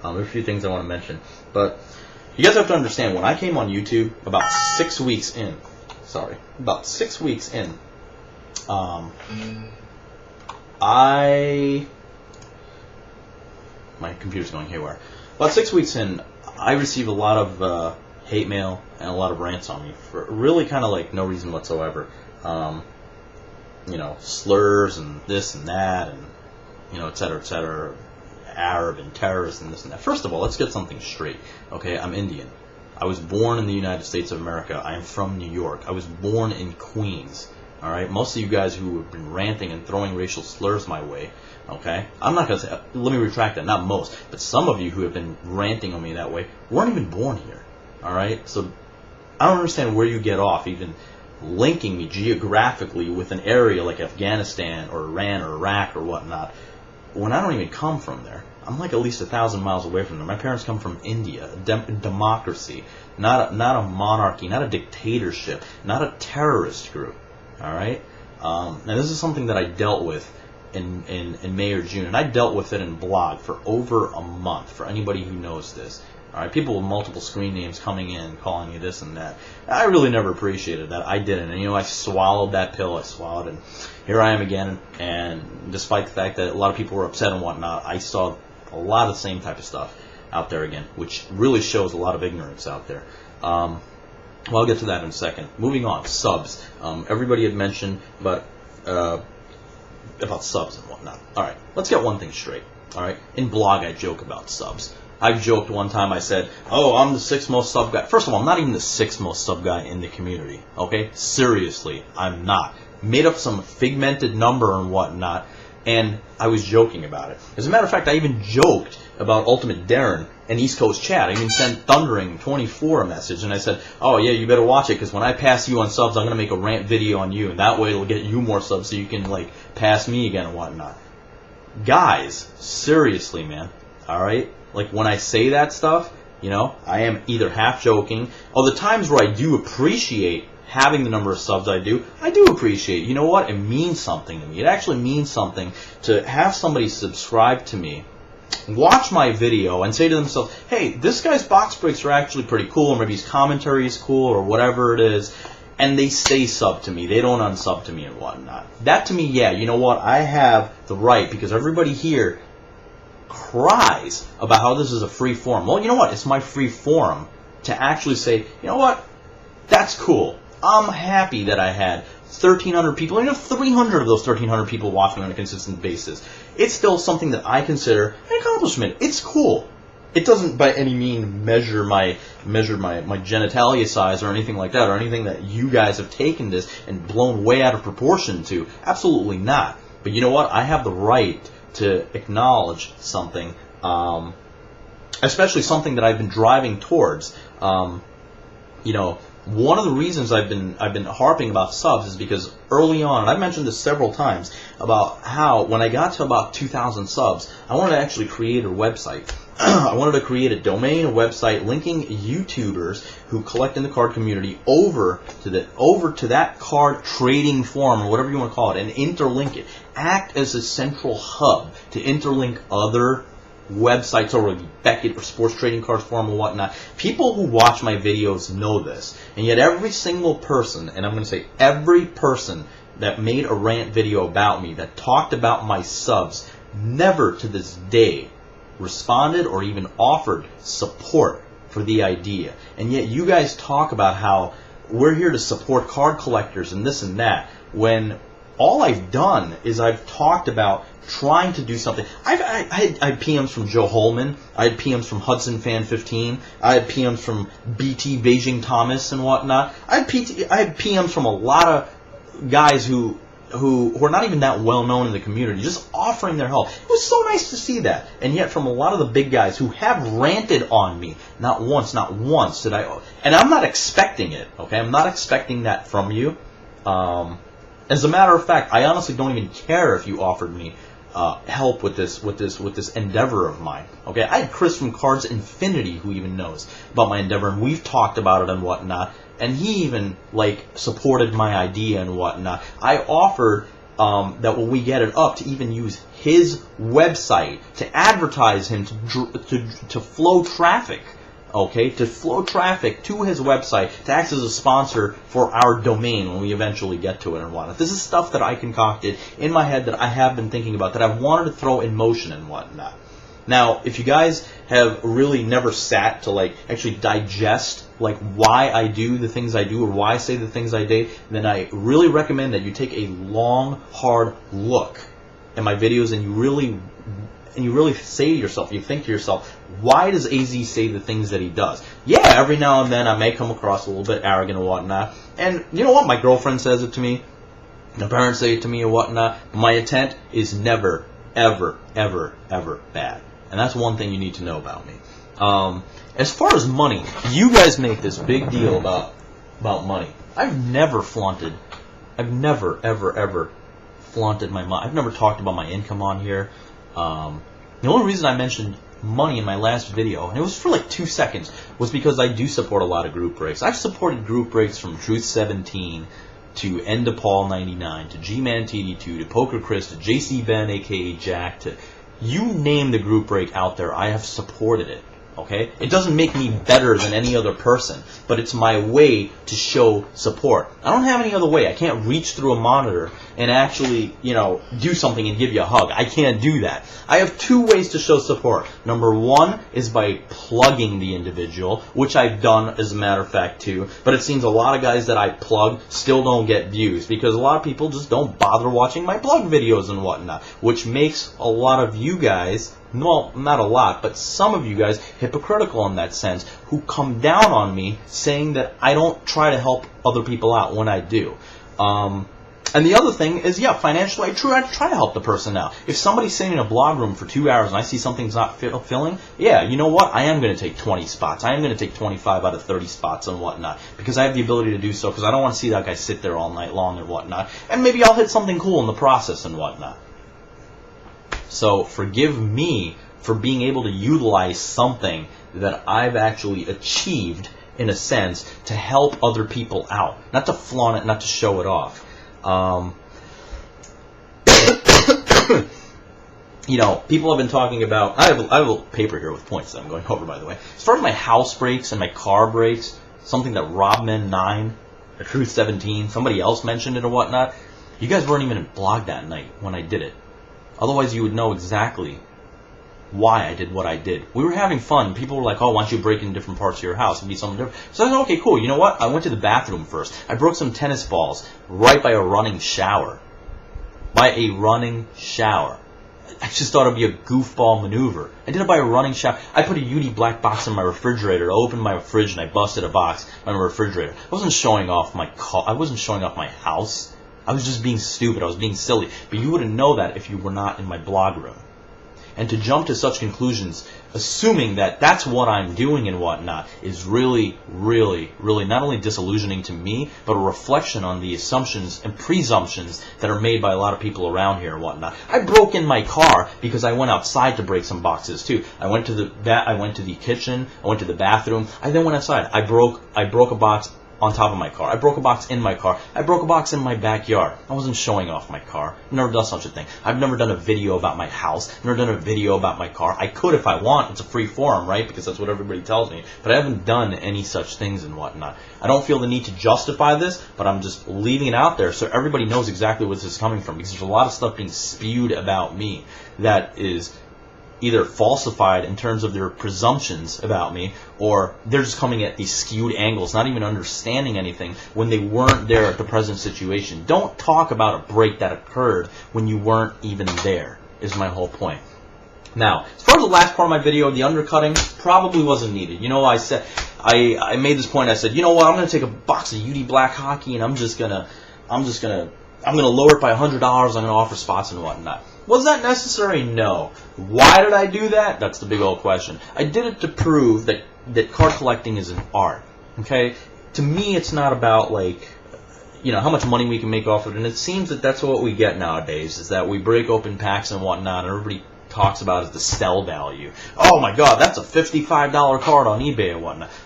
There's a few things I want to mention, but you guys have to understand, when I came on YouTube about 6 weeks in, my computer's going haywire. About 6 weeks in, I received a lot of hate mail and a lot of rants on me for really kind of like no reason whatsoever. Slurs and this and that, and et cetera, Arab and terrorist and this and that. First of all, let's get something straight. Okay, I'm Indian. I was born in the United States of America. I am from New York. I was born in Queens. All right, most of you guys who have been ranting and throwing racial slurs my way, okay, I'm not going to say, let me retract that, not most, but some of you who have been ranting on me that way weren't even born here. All right, so I don't understand where you get off even linking me geographically with an area like Afghanistan or Iran or Iraq or whatnot, when I don't even come from there. I'm like at least 1,000 miles away from there. My parents come from India, a democracy, not a monarchy, not a dictatorship, not a terrorist group. All right, and this is something that I dealt with in May or June, and I dealt with it in blog for over a month. For anybody who knows this, all right, people with multiple screen names coming in, calling me this and that. I really never appreciated that. I didn't, and I swallowed that pill. I swallowed, and here I am again. And despite the fact that a lot of people were upset and whatnot, I saw a lot of the same type of stuff out there again, which really shows a lot of ignorance out there. Well, I'll get to that in a second. Moving on, subs. Everybody had mentioned about subs and whatnot. All right, let's get one thing straight. All right, in blog I joke about subs. I've joked one time, I said, oh, I'm the 6th most sub guy. First of all, I'm not even the 6th most sub guy in the community, okay? Seriously, I'm not. Made up some figmented number and whatnot, and I was joking about it. As a matter of fact, I even joked about Ultimate Darren and East Coast Chat. I even sent Thundering24 a message, and I said, oh, yeah, you better watch it, because when I pass you on subs, I'm going to make a rant video on you, and that way it'll get you more subs so you can, pass me again and whatnot. Guys, seriously, man, all right? When I say that stuff, I am either half joking, or the times where I do appreciate having the number of subs I do appreciate. You know what? It means something to me. It actually means something to have somebody subscribe to me, watch my video, and say to themselves, hey, this guy's box breaks are actually pretty cool, or maybe his commentary is cool, or whatever it is, and they stay sub to me. They don't unsub to me and whatnot. That to me, yeah, you know what? I have the right, because everybody here cries about how this is a free forum. Well, you know what? It's my free forum to actually say, you know what? That's cool. I'm happy that I had 1,300 people, 300 of those 1,300 people watching on a consistent basis. It's still something that I consider an accomplishment. It's cool. It doesn't by any means measure my genitalia size or anything like that, or anything that you guys have taken this and blown way out of proportion to. Absolutely not. But you know what? I have the right to acknowledge something, especially something that I've been driving towards. One of the reasons I've been harping about subs is because early on, and I've mentioned this several times, about how when I got to about 2,000 subs, I wanted to actually create a website. I wanted to create a domain, a website linking YouTubers who collect in the card community over to that card trading forum, or whatever you want to call it, and interlink it. Act as a central hub to interlink other websites, or Beckett or Sports Trading Cards Forum and whatnot. People who watch my videos know this, and yet every single person, and I'm going to say every person that made a rant video about me, that talked about my subs, never to this day responded or even offered support for the idea. And yet you guys talk about how we're here to support card collectors and this and that, when all I've done is I've talked about trying to do something. I had PMs from Joe Holman. I had PMs from Hudson Fan 15. I had PMs from BT Beijing Thomas and whatnot. I had PMs from a lot of guys who are not even that well known in the community, just offering their help. It was so nice to see that. And yet from a lot of the big guys who have ranted on me, not once did I, and I'm not expecting it, okay? I'm not expecting that from you. As a matter of fact, I honestly don't even care if you offered me help with this endeavor of mine. Okay, I had Chris from Cards Infinity who even knows about my endeavor, and we've talked about it and whatnot. And he even supported my idea and whatnot. I offered that when we get it up to even use his website to advertise him to flow traffic. Okay, to flow traffic to his website, to act as a sponsor for our domain when we eventually get to it and whatnot. This is stuff that I concocted in my head that I have been thinking about, that I've wanted to throw in motion and whatnot. Now, if you guys have really never sat to like actually digest like why I do the things I do or why I say the things I do, then I really recommend that you take a long, hard look at my videos and you really say to yourself, you think to yourself, why does AZ say the things that he does? Yeah, every now and then I may come across a little bit arrogant and whatnot. And you know what? My girlfriend says it to me. My parents say it to me and whatnot. My intent is never, ever, ever, ever bad. And that's one thing you need to know about me. As far as money, you guys make this big deal about money. I've never, ever, ever flaunted my money. I've never talked about my income on here. The only reason I mentioned money in my last video, and it was for like 2 seconds, was because I do support a lot of group breaks. I've supported group breaks from Truth17 to NDePaul99 to GManTD2 to Poker Chris to JC Ben aka Jack to you name the group break out there, I have supported it. Okay? It doesn't make me better than any other person, but it's my way to show support. I don't have any other way. I can't reach through a monitor and actually, do something and give you a hug. I can't do that. I have 2 ways to show support. Number 1 is by plugging the individual, which I've done as a matter of fact too, but it seems a lot of guys that I plug still don't get views because a lot of people just don't bother watching my plug videos and whatnot, which makes a lot of you guys, well, not a lot, but some of you guys hypocritical in that sense, who come down on me saying that I don't try to help other people out when I do. And the other thing is, yeah, financially, I try to help the person out. If somebody's sitting in a blog room for 2 hours and I see something's not filling, yeah, you know what? I am going to take 20 spots. I am going to take 25 out of 30 spots and whatnot because I have the ability to do so because I don't want to see that guy sit there all night long and whatnot. And maybe I'll hit something cool in the process and whatnot. So forgive me for being able to utilize something that I've actually achieved, in a sense, to help other people out. Not to flaunt it, not to show it off. People have been talking about, I have a paper here with points that I'm going over, by the way. As far as my house breaks and my car breaks, something that Robman9, Truth17, somebody else mentioned it or whatnot, you guys weren't even in blog that night when I did it. Otherwise, you would know exactly why I did what I did. We were having fun. People were like, oh, why don't you break in different parts of your house and be something different? So I said, okay, cool. You know what? I went to the bathroom first. I broke some tennis balls right by a running shower. By a running shower. I just thought it would be a goofball maneuver. I did it by a running shower. I put a UD black box in my refrigerator. I opened my fridge and I busted a box on my refrigerator. I wasn't showing off my car. I wasn't showing off my house. I was just being stupid. I was being silly. But you wouldn't know that if you were not in my blog room. And to jump to such conclusions, assuming that that's what I'm doing and whatnot, is really, really, really not only disillusioning to me, but a reflection on the assumptions and presumptions that are made by a lot of people around here and whatnot. I broke in my car because I went outside to break some boxes too. I went to the kitchen. I went to the bathroom. I then went outside. I broke a box on top of my car. I broke a box in my car. I broke a box in my backyard. I wasn't showing off my car. I've never done such a thing. I've never done a video about my house. I've never done a video about my car. I could if I want. It's a free forum, right? Because that's what everybody tells me. But I haven't done any such things and whatnot. I don't feel the need to justify this, but I'm just leaving it out there so everybody knows exactly where this is coming from. Because there's a lot of stuff being spewed about me that is either falsified in terms of their presumptions about me, or they're just coming at these skewed angles, not even understanding anything when they weren't there at the present situation. Don't talk about a break that occurred when you weren't even there, is my whole point. Now, as far as the last part of my video, the undercutting probably wasn't needed. You know, I made this point. I said, you know what? I'm going to take a box of UD Black Hockey and I'm going to lower it by $100. I'm going to offer spots and whatnot. Was that necessary? No. Why did I do that? That's the big old question. I did it to prove that card collecting is an art. Okay? To me, it's not about how much money we can make off of it. And it seems that that's what we get nowadays, is that we break open packs and whatnot, and everybody talks about is the sell value. Oh my God, that's a $55 card on eBay and whatnot.